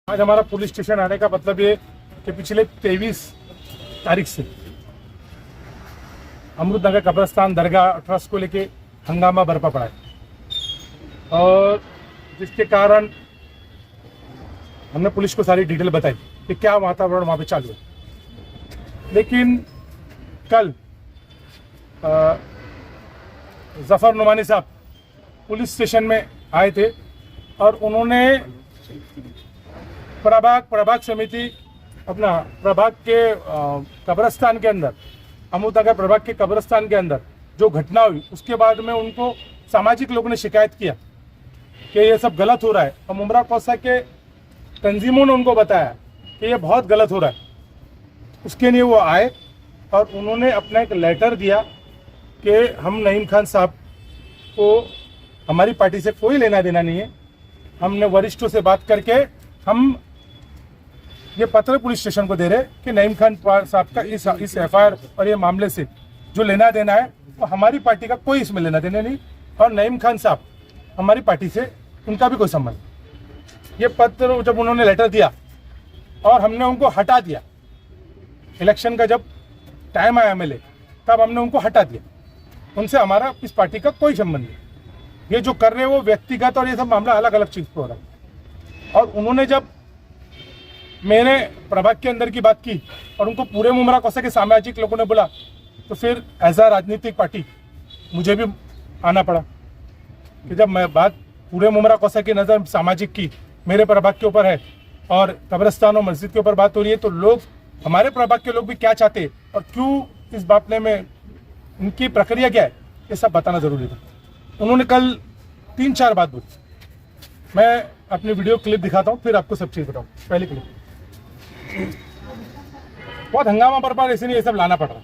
आज हमारा police station आने का मतलब ये कि पिछले 23 तारीख से अमृतनगर कब्रिस्तान दरगाह ट्रस्ट को लेके हंगामा बरपा पड़ा है और जिसके कारण हमने पुलिस को सारी डिटेल बताई कि क्या वातावरण वहाँ पे चालू है। लेकिन कल जफर नुमानी साहब पुलिस स्टेशन में आए थे और उन्होंने प्रभाग समिति अपना प्रभाग के कब्रिस्तान के अंदर अमृतनगर प्रभाग के कब्रिस्तान के अंदर जो घटना हुई उसके बाद में उनको सामाजिक लोगों ने शिकायत किया कि ये सब गलत हो रहा है और मुमरा कौसा के तंजीमों ने उनको बताया कि ये बहुत गलत हो रहा है। उसके लिए वो आए और उन्होंने अपना एक लेटर दिया कि हम नईम खान साहब को हमारी पार्टी से कोई लेना देना नहीं है। हमने वरिष्ठों से बात करके हम ये पत्र पुलिस स्टेशन को दे रहे कि नईम खान साहब का इस एफआईआर और ये मामले से जो लेना देना है वो हमारी पार्टी का कोई इसमें लेना देना नहीं और नईम खान साहब हमारी पार्टी से उनका भी कोई संबंध। ये पत्र जब उन्होंने लेटर दिया और हमने उनको हटा दिया, इलेक्शन का जब टाइम आया एमएलए तब हमने उनको हटा दिया, उनसे हमारा इस पार्टी का कोई संबंध नहीं। ये जो कर रहे हैं वो व्यक्तिगत और ये सब मामला अलग अलग चीज़ पे हो रहा है। और उन्होंने जब मैंने प्रभाग के अंदर की बात की और उनको पूरे मुमरा कौसा के सामाजिक लोगों ने बोला तो फिर एज अ राजनीतिक पार्टी मुझे भी आना पड़ा कि जब मैं बात पूरे मुमरा कौसा की नज़र सामाजिक की मेरे प्रभाग के ऊपर है और कब्रिस्तान और मस्जिद के ऊपर बात हो रही है तो लोग हमारे प्रभाग के लोग भी क्या चाहते हैं और क्यों इस बातने में उनकी प्रक्रिया क्या है ये सब बताना ज़रूरी था। उन्होंने कल 3-4 बात बोली। मैं अपनी वीडियो क्लिप दिखाता हूँ फिर आपको सब चीज़ बताऊँ। पहली क्लिप बहुत हंगामा बरपा इसलिए ये सब लाना पड़ रहा है।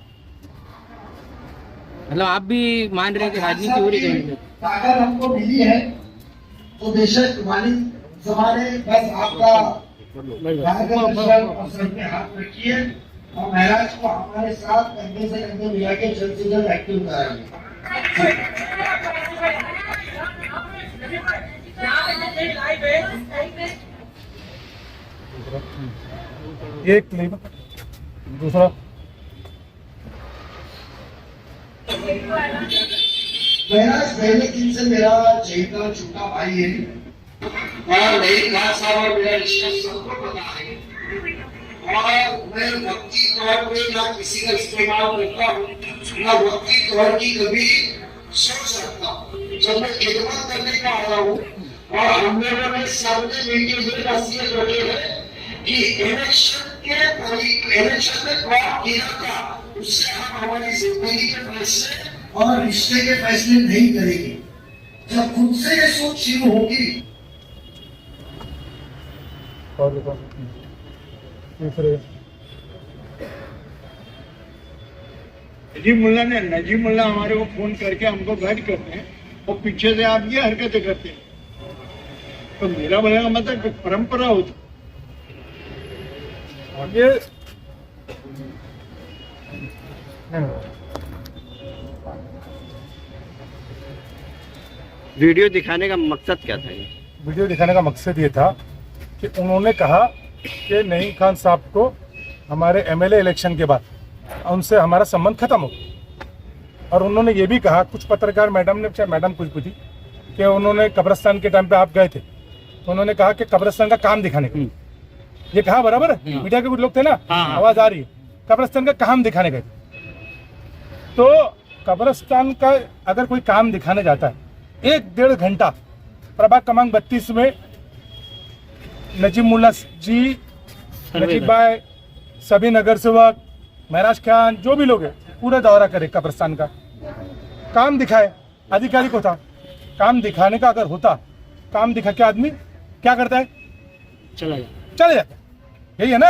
मतलब आप भी मान रहे हैं कि राजनीति हो रही है? अगर हमको मिली है तो बेशक मालिक जमाने बस आपका और सर पे हाथ रखिए और महाराज को हमारे साथ कंधे से कंधे मिला के जल्द से जल्द एक्टिव कराइए। ये क्लिप दूसरा महाराज पहले दिन से मेरा चहेता छोटा भाई है और नईम खान साहब और मेरा रिश्ता सबको पता है और मैं वक्ती तौर पे ना किसी का इस्तेमाल करता हूँ ना वक्ती तौर की कभी सोच सकता हूँ। जब मैं खिदमत करने का आया हूँ और हम लोगों ने सबने मिलकर ये नसीहत रखी है कि इलेक्शन में कौन गिरा था उससे हम हमारी जिंदगी के फैसले और रिश्ते के फैसले नहीं करेंगे। जब खुद से ये सोच शुरू होगी नजीब मुल्ला हमारे को फोन करके हमको गाइड करते हैं और पीछे से आप ये हरकतें करते हैं तो मेरा बोलने का मतलब परंपरा होती ये वीडियो दिखाने का मकसद क्या था? ये वीडियो दिखाने का मकसद ये था कि उन्होंने कहा कि नईम खान साहब को हमारे एमएलए इलेक्शन के बाद उनसे हमारा संबंध खत्म हो और उन्होंने ये भी कहा, कुछ पत्रकार मैडम ने चाहे मैडम कुछ पूछी कि उन्होंने कब्रिस्तान के टाइम पे आप गए थे तो उन्होंने कहा कि कब्रिस्तान का काम दिखाने के लिए ये कहा बराबर है। मीडिया के कुछ लोग थे ना, आवाज आ रही है, कब्रिस्तान का काम दिखाने गए तो कब्रिस्तान का अगर कोई काम दिखाने जाता है 1-1.5 घंटा प्रभाग क्रमांक 32 में नजीब मुल्ला जी, नजीब भाई, सभी नगर सेवक, महराज खान जो भी लोग हैं पूरा दौरा करे कब्रिस्तान का, काम दिखाए। अधिकारी को था काम दिखाने का, अगर होता काम दिखा के आदमी क्या करता है? चले जाता है। यही है ना,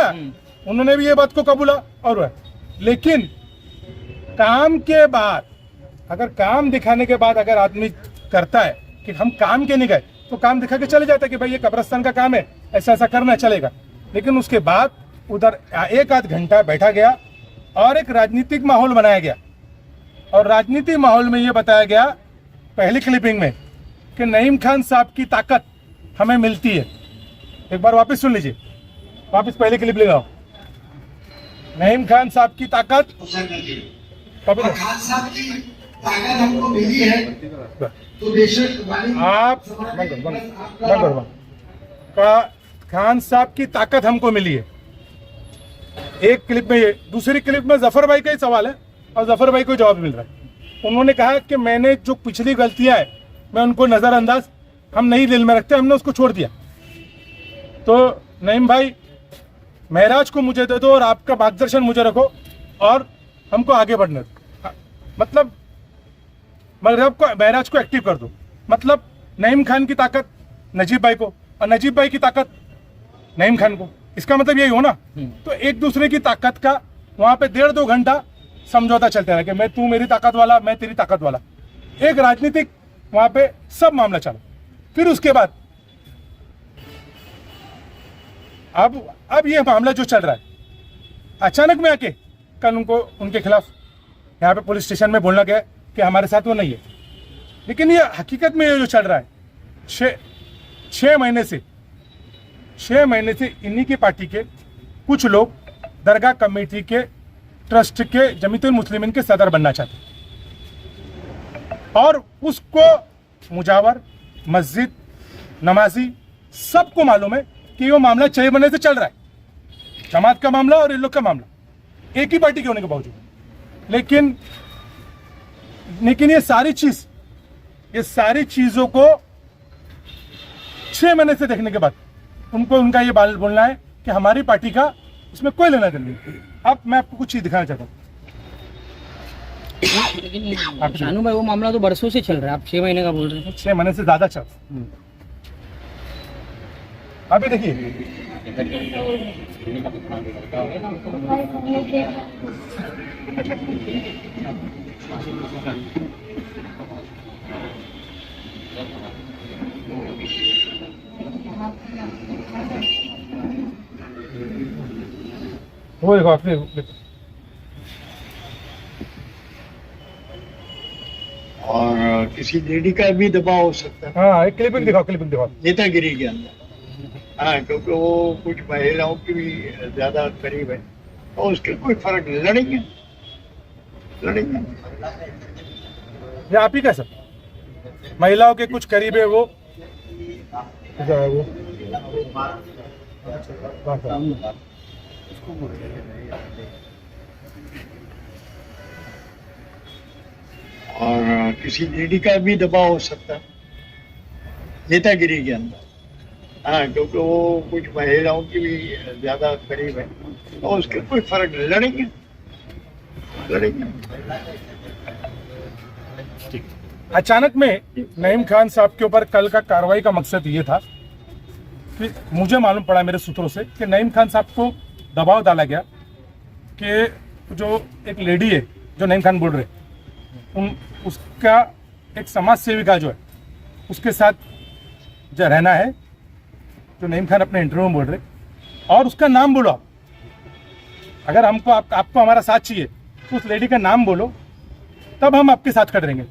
उन्होंने भी ये बात को कबूला और वह लेकिन काम के बाद अगर काम दिखाने के बाद अगर आदमी करता है कि हम काम के नहीं गए तो काम दिखा के चले जाता है कि भाई ये कब्रिस्तान का काम है, ऐसा ऐसा करना चलेगा। लेकिन उसके बाद उधर 1-8 घंटा बैठा गया और एक राजनीतिक माहौल बनाया गया और राजनीतिक माहौल में ये बताया गया पहली क्लिपिंग में कि नईम खान साहब की ताकत हमें मिलती है एक बार वापस सुन लीजिए, वापस पहले क्लिप ले आओ। नईम खान साहब की ताकत अवसर कर दी कभी और खान साहब की ताकत हमको मिली है तो बेशक आप का खान साहब की ताकत हमको मिली है। एक क्लिप में ये, दूसरी क्लिप में जफर भाई का ही सवाल है और जफर भाई को जवाब मिल रहा है। उन्होंने कहा कि मैंने जो पिछली गलतियां है मैं उनको नजरअंदाज हम नहीं दिल में रखते, हमने उसको छोड़ दिया। तो नईम भाई महराज को मुझे दे दो और आपका मार्गदर्शन मुझे रखो और हमको आगे बढ़ने दो। मतलब महराज को एक्टिव कर दो। मतलब नईम खान की ताकत नजीब भाई को और नजीब भाई की ताकत नईम खान को, इसका मतलब यही हो ना। तो एक दूसरे की ताकत का वहां पे 1.5-2 घंटा समझौता चलता रहा कि मैं तू मेरी ताकत वाला, मैं तेरी ताकत वाला। एक राजनीतिक वहां पे सब मामला चला। फिर उसके बाद अब ये मामला जो चल रहा है, अचानक में आके कल उनको उनके खिलाफ यहाँ पे पुलिस स्टेशन में बोलना गया कि हमारे साथ वो नहीं है। लेकिन ये हकीकत में ये जो चल रहा है 6 महीने से इन्हीं की पार्टी के कुछ लोग दरगाह कमेटी के ट्रस्ट के जमीयतुल मुस्लिमीन के सदर बनना चाहते और उसको मुजावर, मस्जिद, नमाजी सबको मालूम है कि वो मामला 6 महीने से चल रहा है, जमात का मामला और इन लोग का मामला एक ही पार्टी के होने के बावजूद। लेकिन ये सारी चीजों को 6 महीने से देखने के बाद उनको उनका ये बोलना है कि हमारी पार्टी का इसमें कोई लेना देना नहीं। अब मैं आपको कुछ चीज दिखाना चाहता हूँ। लेकिन शानू भाई वो मामला तो बरसों से चल रहा है, आप 6 महीने का बोल रहे हैं। 6 महीने से ज्यादा चल। अभी देखिए वो देखो आपने और किसी लेडी का भी दबाव हो सकता है हाँ, एक क्लिपिंग दिखाओ। नेतागिरी के अंदर। हाँ, क्योंकि वो कुछ महिलाओं की भी ज्यादा करीब है और उसके कोई फर्क नहीं, लड़ेंगे। ये आप ही का सब महिलाओं के कुछ करीब है वो और किसी लेडी का भी दबाव हो सकता है नेतागिरी के अंदर। हाँ, क्योंकि वो कुछ महिलाओं की भी ज्यादा करीब है और उसके कोई फर्क नहीं, लड़ेंगे। अचानक में नईम खान साहब के ऊपर कल का कार्रवाई का मकसद ये था कि मुझे मालूम पड़ा मेरे सूत्रों से कि नईम खान साहब को दबाव डाला गया कि जो एक लेडी है जो नईम खान बोल रहे उसका एक समाज सेविका जो है उसके साथ जो रहना है, जो नईम खान अपने इंटरव्यू में बोल रहे, और उसका नाम बोलो आप। अगर हमको आपको हमारा साथ चाहिए तो उस लेडी का नाम बोलो, तब हम आपके साथ खड़े रहेंगे।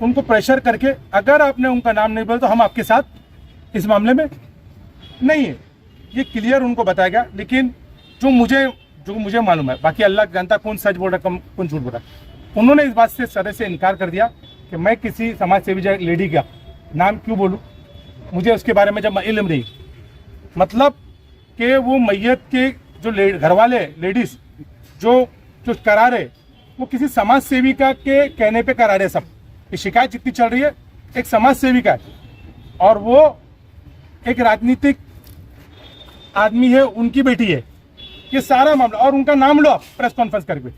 उनको प्रेशर करके अगर आपने उनका नाम नहीं बोला तो हम आपके साथ इस मामले में नहीं है, ये क्लियर उनको बताया गया। लेकिन जो मुझे मालूम है, बाकी अल्लाह जानता कौन सच बोल रहा कौन झूठ बोल रहा, उन्होंने इस बात से सदस्य से इनकार कर दिया कि मैं किसी समाज सेवी लेडी का नाम क्यों बोलूं, मुझे उसके बारे में जब इल्म नहीं। मतलब कि वो मैयत के जो घर वाले लेडीज जो करा रहे वो किसी समाज सेविका के कहने पे करा रहे। सब ये शिकायत जितनी चल रही है एक समाज सेविका है और वो एक राजनीतिक आदमी है, उनकी बेटी है, ये सारा मामला। और उनका नाम लो आप प्रेस कॉन्फ्रेंस करके,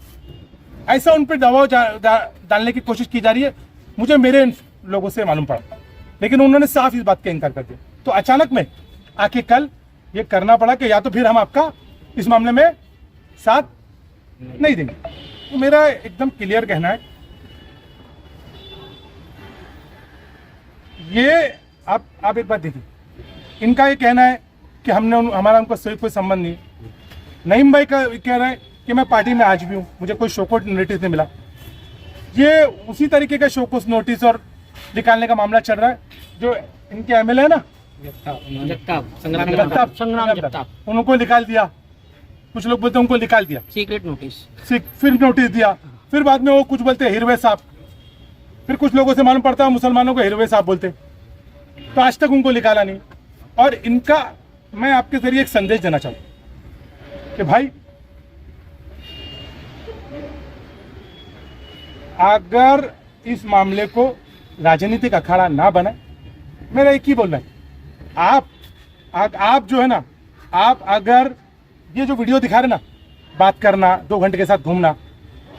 ऐसा उन पर दबाव डालने की कोशिश की जा रही है। मुझे मेरे लोगों से मालूम पड़ा, लेकिन उन्होंने साफ इस बात का इनकार कर दिया। तो अचानक में आके कल ये करना पड़ा कि या तो फिर हम आपका इस मामले में साथ नहीं देंगे। तो मेरा एकदम क्लियर कहना है, ये आप एक बात देखिए, इनका ये कहना है कि हमारा उनको सही कोई संबंध नहीं। नईम भाई का कह रहा है कि मैं पार्टी में आज भी हूँ, मुझे कोई शोकोट नोटिस नहीं मिला। ये उसी तरीके का शोकोस नोटिस और निकालने का मामला चल रहा है जो इनके एमएलए है ना, जगताप संग्राम जगताप, संग्राम जगताप उनको निकाल दिया, कुछ लोग बोलते हैं उनको निकाल दिया, सीक्रेट नोटिस। फिर नोटिस दिया, फिर बाद में वो कुछ बोलते हैं हिरवे साहब, फिर कुछ लोगों से मालूम पड़ता है मुसलमानों को हिरवे साहब बोलते, तो आज तक उनको निकाला नहीं। और इनका मैं आपके जरिए एक संदेश देना चाहूँ कि भाई अगर इस मामले को राजनीतिक अखाड़ा ना बने, मेरा एक ही बोलना है, आप जो है ना, आप अगर ये जो वीडियो दिखा रहे ना, बात करना, 2 घंटे के साथ घूमना,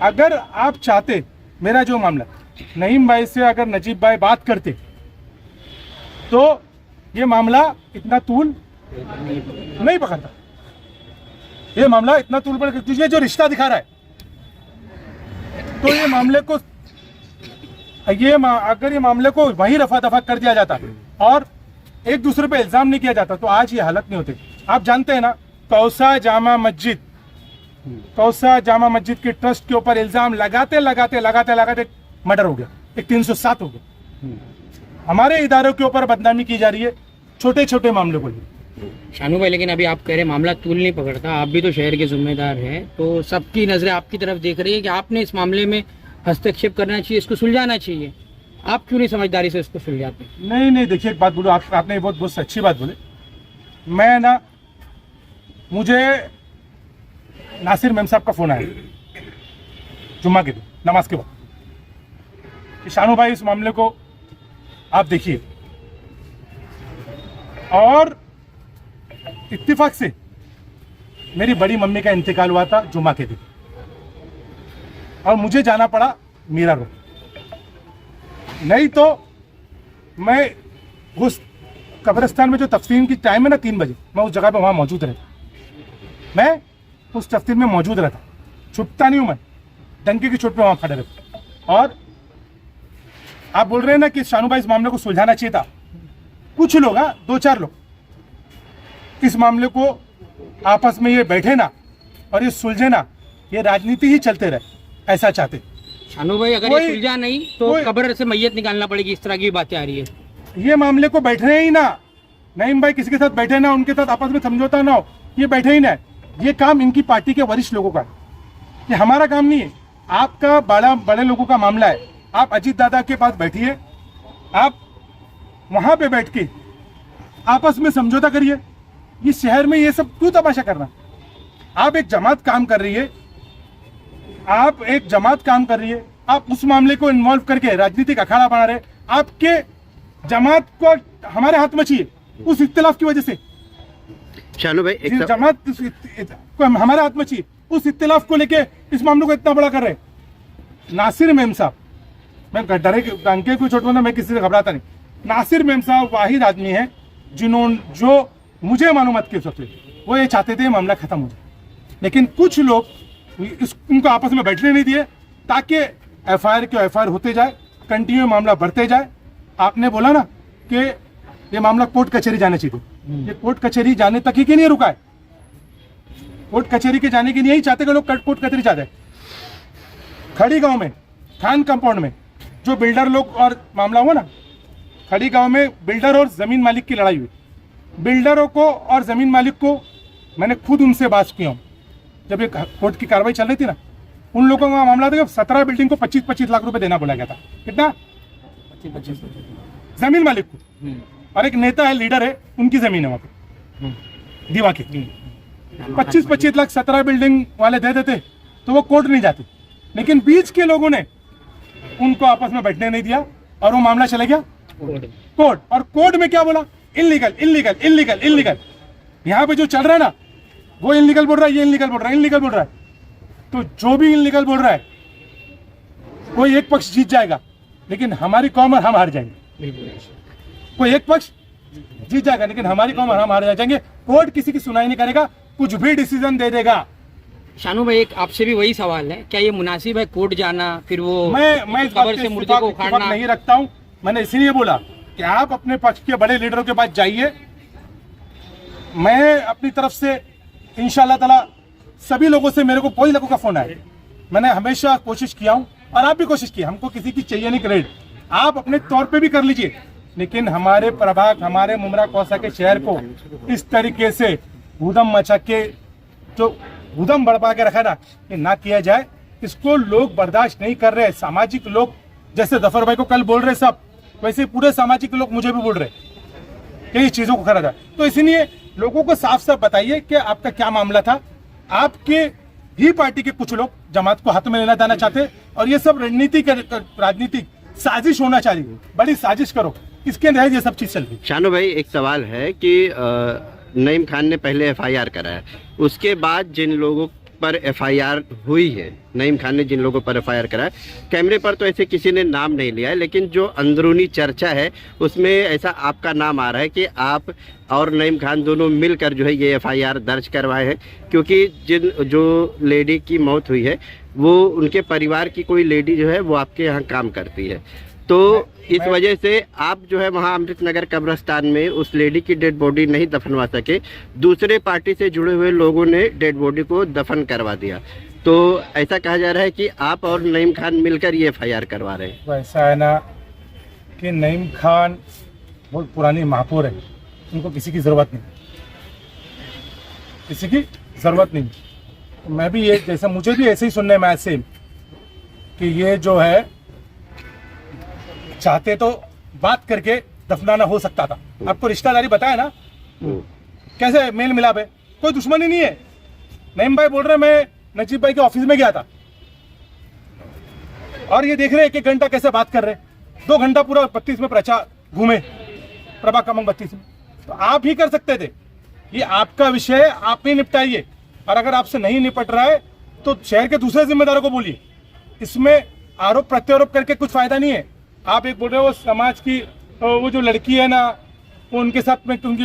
अगर आप चाहते मेरा जो मामला नईम भाई से अगर नजीब भाई बात करते तो ये मामला इतना तूल नहीं पकड़ता। ये मामला इतना तूल पकड़, ये जो रिश्ता दिखा रहा है, तो ये मामले को अगर ये मामले को वहीं रफा दफा कर दिया जाता और एक दूसरे पे इल्जाम नहीं किया जाता तो आज ये हालत नहीं होती। आप जानते हैं ना, कौसा जामा मस्जिद के ट्रस्ट के ऊपर इल्जाम लगाते मर्डर हो गया, एक 307 हो गया। हमारे इदारों के ऊपर बदनामी की जा रही है छोटे छोटे मामलों को लिए। शानू भाई, लेकिन अभी आप कह रहे मामला तूल नहीं पकड़ता, आप भी तो शहर के जिम्मेदार हैं, तो सबकी नजरें आपकी तरफ देख रही है कि आपने इस मामले में हस्तक्षेप करना चाहिए, इसको सुलझाना चाहिए। आप क्यों नहीं समझदारी से इसको सुलझाते? नहीं, देखिए एक बात बोलो, आपने बहुत अच्छी बात बोली। मैं ना, मुझे नासिर मेम साहब का फोन आया जुम्मा के दिन नमाज के वक्त कि शानू भाई इस मामले को आप देखिए, और इत्तेफाक से मेरी बड़ी मम्मी का इंतकाल हुआ था जुम्मा के दिन और मुझे जाना पड़ा मीरा रोड। नहीं तो मैं उस कब्रिस्तान में जो तफसीर की टाइम है ना 3 बजे, मैं उस जगह पे वहाँ मौजूद रहता, मैं उस तफसीर में मौजूद रहता, छुपता नहीं हूँ मैं, डंके की चोट पे वहाँ खड़े रहता। और आप बोल रहे हैं ना कि शानू भाई इस मामले को सुलझाना चाहिए था, कुछ लोग 2-4 लोग इस मामले को आपस में ये बैठे ना और ये सुलझे ना, ये राजनीति ही चलते रहे, ऐसा चाहते। शानू भाई, अगर ये सुलझा नहीं तो कब्र से मैयत निकालना पड़ेगी, इस तरह की बातें आ रही है। ये मामले को बैठने ही ना, नईम भाई किसी के साथ बैठे ना, उनके साथ आपस में समझौता ना हो, ये बैठे ही ना। ये काम इनकी पार्टी के वरिष्ठ लोगों का है, ये हमारा काम नहीं है। आपका बड़े लोगों का मामला है, आप अजीत दादा के पास बैठिए, आप वहां पे बैठ के आपस में समझौता करिए। ये शहर में ये सब क्यों तमाशा करना? आप एक जमात काम कर रही है, आप उस मामले को इन्वॉल्व करके राजनीतिक अखाड़ा बना रहे। आपके जमात को हमारे हाथ में चाहिए उस इख्तिलाफ की वजह से, शानू भाई जमात को हमारे हाथ में चाहिए, उस इख्तिलाफ को लेके इस मामले को इतना बड़ा कर रहे। नासिर मेम साहब, मैं डरे डंके को छोड़ ना, मैं किसी से घबराता नहीं। नासिर मेम साहब वाहिद आदमी है जो मुझे मालूमात के सकते, वो ये चाहते थे मामला खत्म हो जाए, लेकिन कुछ लोग उनको आपस में बैठने नहीं दिए ताकि एफआईआर होते जाए, कंटिन्यू मामला बढ़ते जाए। आपने बोला ना कि ये मामला कोर्ट कचहरी जाने चाहिए, ये कोर्ट कचहरी जाने तक ही के नहीं रुका है, कोर्ट कचहरी के जाने के लिए ही चाहते कि लोग कोर्ट कचहरी जा जाए। खड़ी गांव में खान कंपाउंड में जो बिल्डर लोग और मामला हुआ ना, खड़ी गांव में बिल्डर और जमीन मालिक की लड़ाई हुई। बिल्डरों को और जमीन मालिक को मैंने खुद उनसे बात किया हूँ, जब ये कोर्ट की कार्रवाई चल रही थी ना, उन लोगों का मामला था कि 17 बिल्डिंग को 25-25 लाख रुपए देना बोला गया था। कितना? 25 जमीन मालिक को, और एक नेता है, लीडर है, उनकी जमीन है वहां पे दीवा की, 25-25 लाख 17 बिल्डिंग वाले दे देते तो वो कोर्ट नहीं जाते, लेकिन बीच के लोगों ने उनको आपस में बैठने नहीं दिया और वो मामला चला गया कोर्ट। और कोर्ट में क्या बोला? इल्लीगल। यहाँ पे जो चल रहा है ना, वो इल्लीगल बोल रहा है, ये इल्लीगल बोल रहा है। तो जो भी इल्लीगल बोल रहा है कोई एक पक्ष जीत जाएगा, लेकिन हमारी कौम और हम हार जाएंगे। कोई एक पक्ष जीत जाएगा लेकिन हमारी कौम और हम हार जाएंगे। कोर्ट किसी की सुनाई नहीं करेगा, कुछ भी डिसीजन दे देगा। शानू भाई, एक आपसे भी वही सवाल है, क्या ये मुनासिब है कोर्ट जाना, फिर वो मैं इस बात से मुर्दे को उखाड़ना नहीं रखता हूँ। मैंने इसीलिए बोला कि आप अपने पक्ष के बड़े लीडरों के पास जाइए, मैं अपनी तरफ से इंशाल्लाह ताला सभी लोगों से, मेरे को कोई लोगों का फोन आया, मैंने हमेशा कोशिश किया हूँ और आप भी कोशिश की, हमको किसी की चाहिए नहीं क्रेडिट, आप अपने तौर पे भी कर लीजिए, लेकिन हमारे प्रभाग, हमारे मुमरा कौसा के शहर को इस तरीके से हुदम मचा के जो हुदम बढ़ा के रखा ना, ये ना किया जाए। इसको लोग बर्दाश्त नहीं कर रहे। सामाजिक लोग जैसे जफर भाई को कल बोल रहे सब, वैसे पूरे सामाजिक लोग मुझे भी बोल रहे कि इस चीजों को करा जाए। तो इसलिए लोगों को साफ साफ बताइए कि आपका क्या मामला था। आपके ही पार्टी के कुछ लोग जमात को हाथ में लेना देना चाहते, और ये सब राजनीतिक साजिश होना चाहिए। बड़ी साजिश करो, इसके अंदर ये सब चीज चल रही। शानू भाई, एक सवाल है कि नईम खान ने पहले FIR कराया, उसके बाद जिन लोगों पर FIR हुई है, नईम खान ने जिन लोगों पर FIR कराया, कैमरे पर तो ऐसे किसी ने नाम नहीं लिया है, लेकिन जो अंदरूनी चर्चा है उसमें ऐसा आपका नाम आ रहा है कि आप और नईम खान दोनों मिलकर जो है ये FIR दर्ज करवाए हैं, क्योंकि जो लेडी की मौत हुई है वो उनके परिवार की कोई लेडी जो है वो आपके यहाँ काम करती है। तो इस वजह से आप जो है वहाँ अमृतनगर कब्रिस्तान में उस लेडी की डेड बॉडी नहीं दफनवा सके, दूसरे पार्टी से जुड़े हुए लोगों ने डेड बॉडी को दफन करवा दिया। तो ऐसा कहा जा रहा है कि आप और नईम खान मिलकर ये FIR करवा रहे हैं। वैसा है ना कि नईम खान बहुत पुरानी महापौर है, उनको किसी की ज़रूरत नहीं, किसी की ज़रूरत नहीं। तो मैं भी ये, जैसा मुझे भी ऐसे ही सुनने में ऐसे कि ये जो है चाहते तो बात करके दफनाना हो सकता था। आपको रिश्तेदारी बताया ना, कैसे मेल मिलाप है, कोई दुश्मनी नहीं है। नईम भाई बोल रहे मैं नजीब भाई के ऑफिस में गया था, और ये देख रहे एक घंटा कैसे बात कर रहे, 2 घंटा पूरा 32 में प्रचार घूमे, प्रभाग क्रमांक 32 में। तो आप ही कर सकते थे, ये आपका विषय, आप ही निपटाइए। और अगर आपसे नहीं निपट रहा है तो शहर के दूसरे जिम्मेदारों को बोलिए। इसमें आरोप प्रत्यारोप करके कुछ फायदा नहीं है। आप एक बोल रहे हो वो समाज की, वो जो लड़की है ना, वो उनके साथ में, उनकी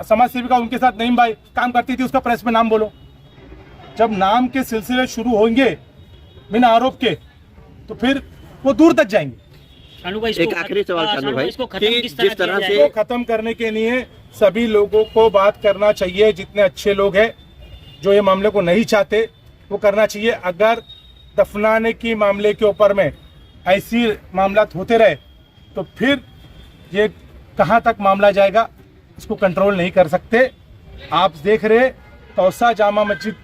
समाज सेविका उनके साथ नईम भाई काम करती थी, उसका प्रेस में नाम बोलो। जब नाम के सिलसिले शुरू होंगे बिना आरोप के, तो फिर वो दूर तक जाएंगे। एक आखिरी सवाल शानू भाई, कि जिस तरह से इसको खत्म करने के लिए सभी लोगों को बात करना चाहिए। जितने अच्छे लोग हैं जो ये मामले को नहीं चाहते, वो करना चाहिए। अगर दफनाने की मामले के ऊपर में ऐसी मामला होते रहे तो फिर ये कहाँ तक मामला जाएगा, इसको कंट्रोल नहीं कर सकते। आप देख रहे तौसा जामा मस्जिद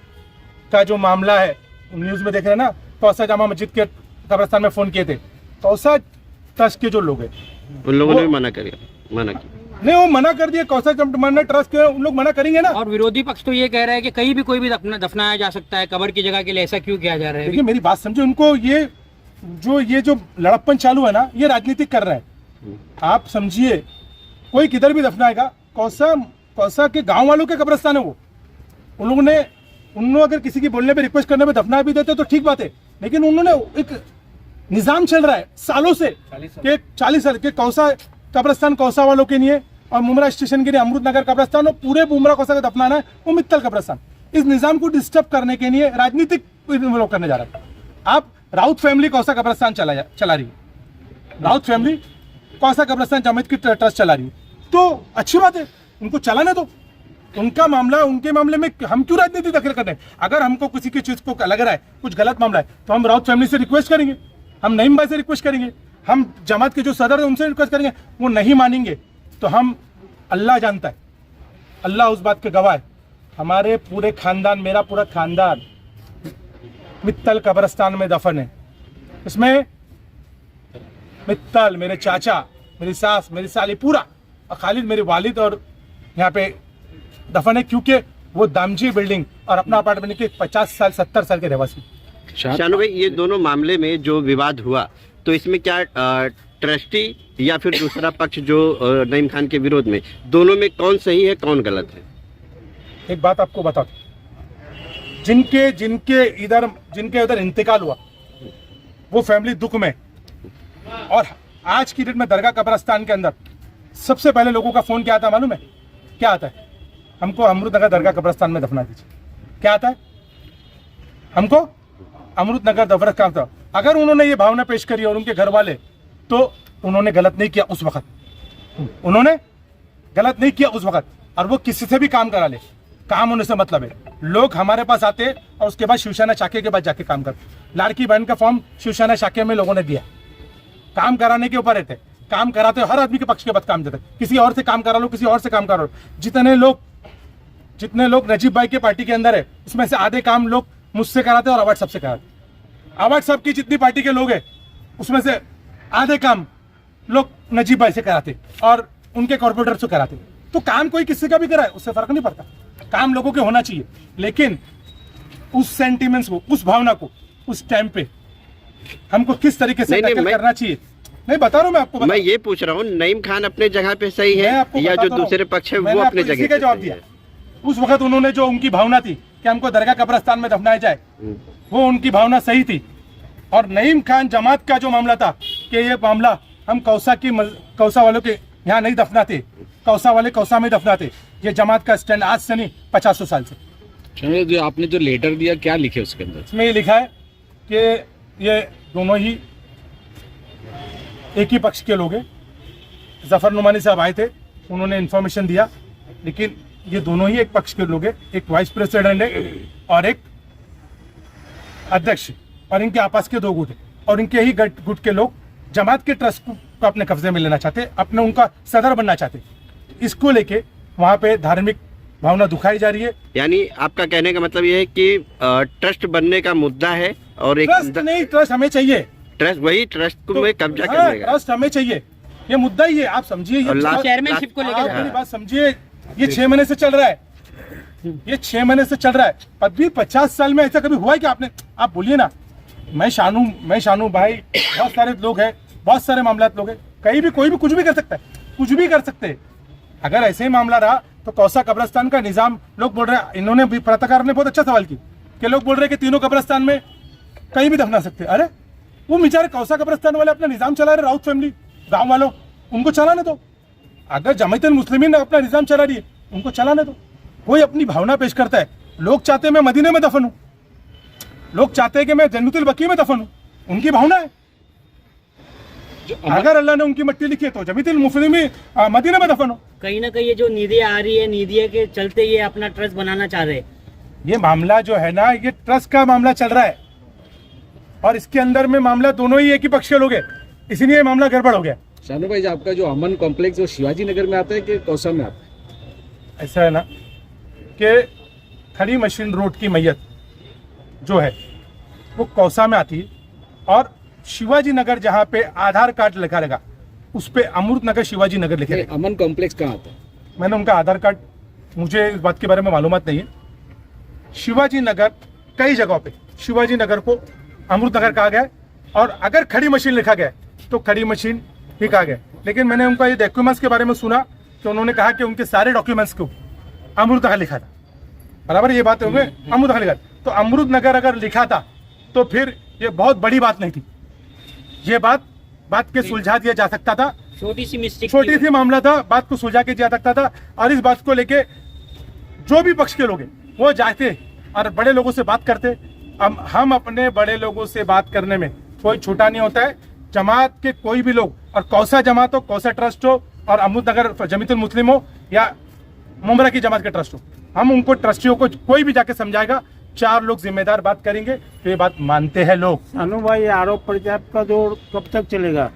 का जो मामला है, न्यूज़ में देख रहे हैं ना, तौसा जामा मस्जिद के कब्रिस्तान में फ़ोन किए थे, तौसा ट्रस्ट के जो लोग हैं उन लोगों ने भी मना किया। नहीं, वो मना कर दिए। कौशल जमाना ट्रस्ट के उन लोग मना करेंगे ना। और विरोधी पक्ष तो ये कह रहा है कि कहीं भी कोई भी दफनाया जा सकता है, कब्र की जगह के लिए ऐसा क्यों किया जा रहा है? देखिए मेरी बात समझे, उनको ये जो लड़प्पन चालू है ना, ये राजनीतिक कर रहा है। आप समझिए, कोई किधर भी दफनाएगा, कौसा के गांव वालों के कब्रिस्तान है वो। उन्होंने अगर किसी की बोलने पे, रिक्वेस्ट करने पे दफना भी देते तो ठीक बात है, लेकिन उन्होंने एक निजाम चल रहा है सालों से कि 40 साल के कौसा कब्रिस्तान कौसा वालों के लिए, और मुमरा स्टेशन के लिए अमृतनगर कब्रिस्तान, और पूरे मुमरा कौसा का दफनाना है वो मित्तल कब्रिस्तान। इस निजाम को डिस्टर्ब करने के लिए राजनीतिक लोग करने जा रहा है। आप राउत फैमिली कौसा कब्रिस्तान चला रही है, राउत फैमिली कौसा कब्रिस्तान जमात की ट्रस्ट चला रही है, तो अच्छी बात है, उनको चलाने दो। उनका मामला, उनके मामले में हम क्यों राजनीति दखल कर रहे हैं? अगर हमको किसी की चीज को लग रहा है कुछ गलत मामला है, तो हम राउत फैमिली से रिक्वेस्ट करेंगे, हम नईम भाई से रिक्वेस्ट करेंगे, हम जमात के जो सदर है उनसे रिक्वेस्ट करेंगे। वो नहीं मानेंगे तो हम, अल्लाह जानता है, अल्लाह उस बात के गवाह है, हमारे पूरे खानदान, मेरा पूरा खानदान मित्तल कब्रिस्तान में दफन है। इसमें मित्तल, मेरे चाचा, मेरी सास, मेरी साली, पूरा, और खालिद मेरे वालिद और यहाँ पे दफन है, क्योंकि वो दामजी बिल्डिंग और अपना अपार्टमेंट के 50 साल 70 साल के रहवासी। शानू भाई, ये दोनों मामले में जो विवाद हुआ, तो इसमें क्या ट्रस्टी या फिर दूसरा पक्ष जो नईम खान के विरोध में, दोनों में कौन सही है कौन गलत है? एक बात आपको बता दूं, जिनके इधर इंतकाल हुआ वो फैमिली दुख में, और आज की डेट में दरगाह कब्रिस्तान के अंदर सबसे पहले लोगों का फोन क्या आता है मालूम है? क्या आता है? हमको अमृतनगर दरगाह कब्रिस्तान में दफना दीजिए। क्या आता है? हमको अमृतनगर दरगाह का था। अगर उन्होंने ये भावना पेश करी और उनके घर वाले, तो उन्होंने गलत नहीं किया उस वक्त, उन्होंने गलत नहीं किया उस वक्त। और वो किसी से भी काम करा ले, काम होने से मतलब है। लोग हमारे पास आते और उसके बाद शिवसेना शाखे के बाद जाके काम करते। लाड़की बहन का फॉर्म शिवसेना शाखे में लोगों ने दिया, काम कराने के ऊपर रहते, काम कराते हो, हर आदमी के पक्ष के बाद काम देते हैं। किसी और से काम करा लो, किसी और से काम करा लो। जितने लोग नजीब भाई के पार्टी के अंदर है, उसमें से आधे काम लोग मुझसे कराते हैं और अवार्ड सबसे कराते हैं। अवार्ड सब की जितनी पार्टी के लोग हैं, उसमें से आधे काम लोग नजीब भाई से कराते और उनके कॉर्पोरेटर से कराते। तो काम कोई किसी का भी कराए, उससे फर्क नहीं पड़ता, काम लोगों के होना चाहिए। लेकिन उस सेंटिमेंट्स को, उस भावना को उस टाइम पे हमको किस तरीके से टैकल करना चाहिए, नहीं बता रहा हूँ मैं आपको। मैं ये पूछ रहा हूँ, नईम खान अपने जगह पे सही है या जो दूसरे पक्ष है वो अपने जगह पे जवाब दिया। उस वक्त उन्होंने जो उनकी भावना थी कि हमको दरगाह कब्रिस्तान में दफनाया जाए, वो उनकी भावना सही थी। और नईम खान जमात का जो मामला था कि ये मामला हम कौसा वालों के यहाँ नहीं दफनाते, कौसा वाले कौसा में दफनाते, ये जमात का स्टैंड आज से नहीं 50 साल से। चलो, जो आपने जो लेटर दिया क्या लिखे उसके अंदर? इसमें ये लिखा है कि ये दोनों ही एक ही पक्ष के लोग हैं। जफर नुमानी साहब आए थे, उन्होंने इन्फॉर्मेशन दिया, लेकिन ये दोनों ही एक पक्ष के लोग हैं। एक वाइस प्रेसिडेंट है और एक अध्यक्ष, और इनके आपस के 2 गुट है, और इनके ही गुट के लोग जमात के ट्रस्ट को अपने कब्जे में लेना चाहते, अपने उनका सदर बनना चाहते। इसको लेके वहाँ पे धार्मिक भावना दुखाई जा रही है। यानी आपका कहने का मतलब ये है कि ट्रस्ट बनने का मुद्दा है और एक ट्रस्ट नहीं, ट्रस्ट हमें चाहिए। ट्रस्ट को में कब्जा करने का ट्रस्ट हमें चाहिए, ये मुद्दा ही है। आप समझिए, चेयरमैनशिप को लेकर मेरी बात समझिए, ये 6 महीने से चल रहा है, ये 6 महीने से चल रहा है। अभी 50 साल में ऐसा कभी हुआ है कि आपने, आप बोलिए ना, मैं शानू भाई, बहुत सारे लोग हैं, बहुत सारे मामलात लोग हैं, कहीं भी कोई भी कुछ भी कर सकता है, कुछ भी कर सकते हैं। अगर ऐसे ही मामला रहा तो कौसा कब्रिस्तान का निजाम, लोग बोल रहे हैं, इन्होंने भी, पत्रकार ने बहुत अच्छा सवाल की कि लोग बोल रहे हैं कि तीनों कब्रिस्तान में कहीं भी दफना सकते हैं। अरे वो बेचारे कौसा कब्रिस्तान वाले अपना निजाम चला रहे, राउत फैमिली, गांव वालों, उनको चलाने दो। अगर जमात मुस्लिमीन अपना निजाम चला रही है, उनको चलाने दो। कोई अपनी भावना पेश करता है, लोग चाहते हैं मैं मदीने में दफन हूं, लोग चाहते हैं कि मैं जन्नतुल बकी में दफन हूं, उनकी भावना है। अगर अल्लाह ने उनकी मट्टी लिखी है तो जमीतुल मुस्लिमीन मदीने में दफन हो। कहीं ना कहीं ये जो निधियाँ आ रही है, निधिया के चलते ये अपना ट्रस्ट बनाना चाह रहे हैं। ये मामला जो है ना, ये ट्रस्ट का मामला चल रहा है, और इसके अंदर में मामला दोनों ही एक ही पक्ष के लोग हैं, इसीलिए ये मामला गड़बड़ हो गया। शानू भाई, आपका जो अमन कॉम्प्लेक्स वो शिवाजी नगर में आता है कि कौसा में आता है? ऐसा है ना कि खड़ी मशीन रोड की मैयत जो है वो कौसा में आती है, और शिवाजी नगर जहाँ पे आधार कार्ड लिखा रहेगा उस पे अमृत नगर शिवाजी नगर लिखे रहेगा। अमन कॉम्प्लेक्स कहाँ आता है? मैंने उनका आधार कार्ड, मुझे इस बात के बारे में मालूमात नहीं है। शिवाजी नगर कई जगहों पे शिवाजी नगर को अमृत नगर कहा गया है, और अगर खड़ी मशीन लिखा गया है तो खड़ी मशीन ही कहा गया है। लेकिन मैंने उनका ये डॉक्यूमेंट्स के बारे में सुना कि उन्होंने कहा कि उनके सारे डॉक्यूमेंट्स को अमृत नगर लिखा था। बराबर, ये बात होंगे, अमृत नगर लिखा। तो अमृत नगर अगर लिखा था तो फिर ये बहुत बड़ी बात नहीं थी, ये बात के सुलझा दिया जा सकता था। छोटी सी मिस्टेक, छोटी सी मामला था, बात को सुलझा के दिया सकता था। और इस बात को लेके जो भी पक्ष के लोग हैं वो जाते और बड़े लोगों से बात करते। हम अपने बड़े लोगों से बात करने में कोई छोटा नहीं होता है। जमात के कोई भी लोग, और कौसा जमात हो, कौसा ट्रस्ट हो, और अमृत नगर जमीतुल मुस्लिम हो या मुमरा की जमात के ट्रस्ट हो, हम उनको ट्रस्टियों को कोई भी जाके समझाएगा, 4 लोग जिम्मेदार बात करेंगे तो ये बात मानते हैं लोग। शानू भाई, आरोप प्रत्यारोप का दौर कब तक चलेगा?